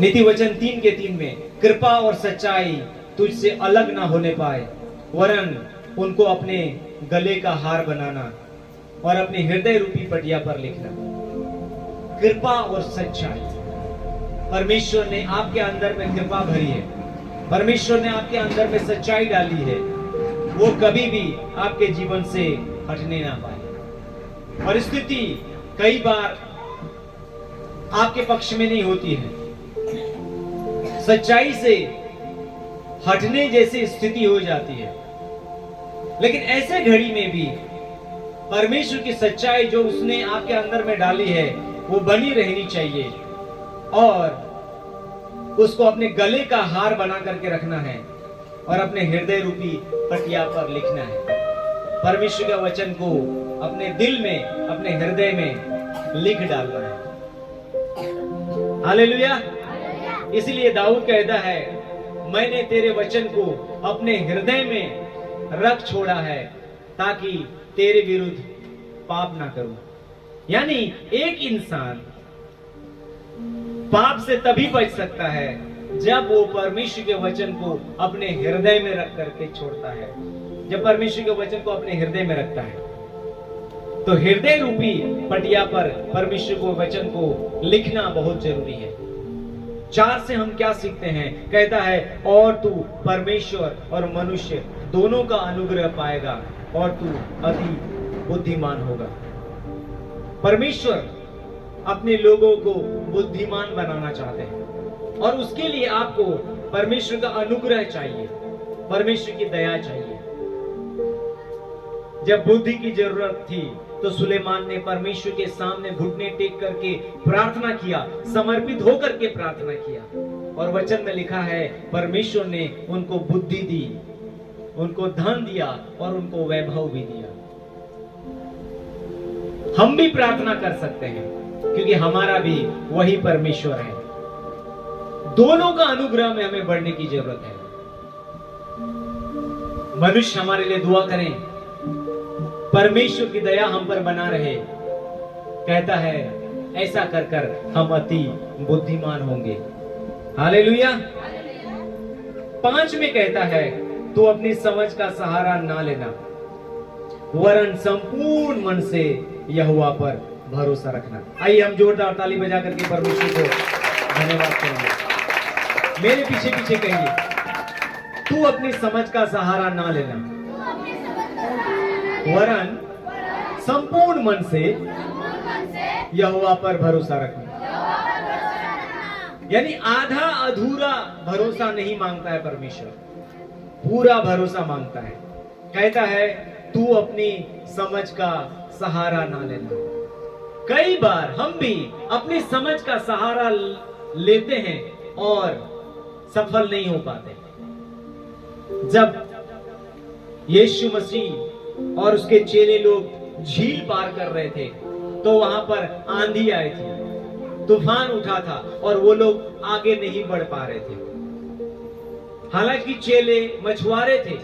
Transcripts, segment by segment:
नीति वचन 3:3 में, कृपा और सच्चाई तुझसे अलग ना होने पाए, वरन उनको अपने गले का हार बनाना और अपने हृदय रूपी पटिया पर लिखना। कृपा और सच्चाई, परमेश्वर ने आपके अंदर में कृपा भरी है, परमेश्वर ने आपके अंदर में सच्चाई डाली है, वो कभी भी आपके जीवन से हटने ना पाए। परिस्थिति कई बार आपके पक्ष में नहीं होती है, सच्चाई से हटने जैसी स्थिति हो जाती है, लेकिन ऐसे घड़ी में भी परमेश्वर की सच्चाई जो उसने आपके अंदर में डाली है वो बनी रहनी चाहिए और उसको अपने गले का हार बना करके रखना है और अपने हृदय रूपी पटिया पर लिखना है। परमेश्वर के वचन को अपने दिल में, अपने हृदय में लिख डालना है। हालेलुया। इसलिए दाऊद कहता है, मैंने तेरे वचन को अपने हृदय में रख छोड़ा है ताकि तेरे विरुद्ध पाप ना करूं। यानी एक इंसान पाप से तभी बच सकता है जब वो परमेश्वर के वचन को अपने हृदय में रख करके छोड़ता है। जब परमेश्वर के वचन को अपने हृदय में रखता है तो हृदय रूपी पटिया पर परमेश्वर को वचन को लिखना बहुत जरूरी है। 4 से हम क्या सीखते हैं? कहता है, और तू परमेश्वर और मनुष्य दोनों का अनुग्रह पाएगा और तू अति बुद्धिमान होगा। परमेश्वर अपने लोगों को बुद्धिमान बनाना चाहते हैं और उसके लिए आपको परमेश्वर का अनुग्रह चाहिए, परमेश्वर की दया चाहिए। जब बुद्धि की जरूरत थी तो सुलेमान ने परमेश्वर के सामने घुटने टेक करके प्रार्थना किया, समर्पित होकर के प्रार्थना किया और वचन में लिखा है परमेश्वर ने उनको बुद्धि दी, उनको धन दिया और उनको वैभव भी दिया। हम भी प्रार्थना कर सकते हैं क्योंकि हमारा भी वही परमेश्वर है। दोनों का अनुग्रह में हमें बढ़ने की जरूरत है। मनुष्य हमारे लिए दुआ करें, परमेश्वर की दया हम पर बना रहे। कहता है ऐसा कर कर हम अति बुद्धिमान होंगे। हालेलुया। 5 में कहता है, तू अपनी समझ का सहारा ना लेना, वरन संपूर्ण मन से यहोवा पर भरोसा रखना। आइए हम जोरदार ताली बजा करके परमेश्वर को धन्यवाद करेंगे। मेरे पीछे पीछे कहिए, तू अपनी समझ का सहारा ना लेना, वरन संपूर्ण मन से यहोवा पर भरोसा रखना। यानी आधा अधूरा भरोसा नहीं मांगता है परमेश्वर, पूरा भरोसा मांगता है। कहता है तू अपनी समझ का सहारा ना लेना। कई बार हम भी अपनी समझ का सहारा लेते हैं और सफल नहीं हो पाते। जब यीशु मसीह और उसके चेले लोग झील पार कर रहे थे तो वहां पर आंधी आई थी, तूफान उठा था और वो लोग आगे नहीं बढ़ पा रहे थे। हालांकि चेले मछुआरे थे,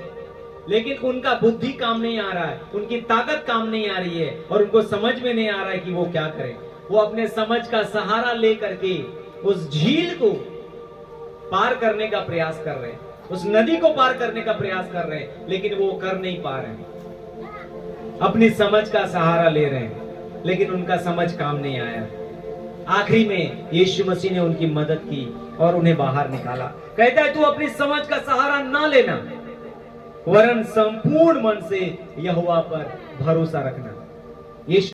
लेकिन उनका बुद्धि काम नहीं आ रहा है, उनकी ताकत काम नहीं आ रही है और उनको समझ में नहीं आ रहा है कि वो क्या करें। वो अपने समझ का सहारा लेकर के उस झील को पार करने का प्रयास कर रहे हैं, उस नदी को पार करने का प्रयास कर रहे हैं, लेकिन वो कर नहीं पा रहे हैं। अपनी समझ का सहारा ले रहे हैं लेकिन उनका समझ काम नहीं आया। आखिरी में यीशु मसीह ने उनकी मदद की और उन्हें बाहर निकाला। कहता है तू अपनी समझ का सहारा ना लेना, वरन संपूर्ण मन से यहोवा पर भरोसा रखना। यीशु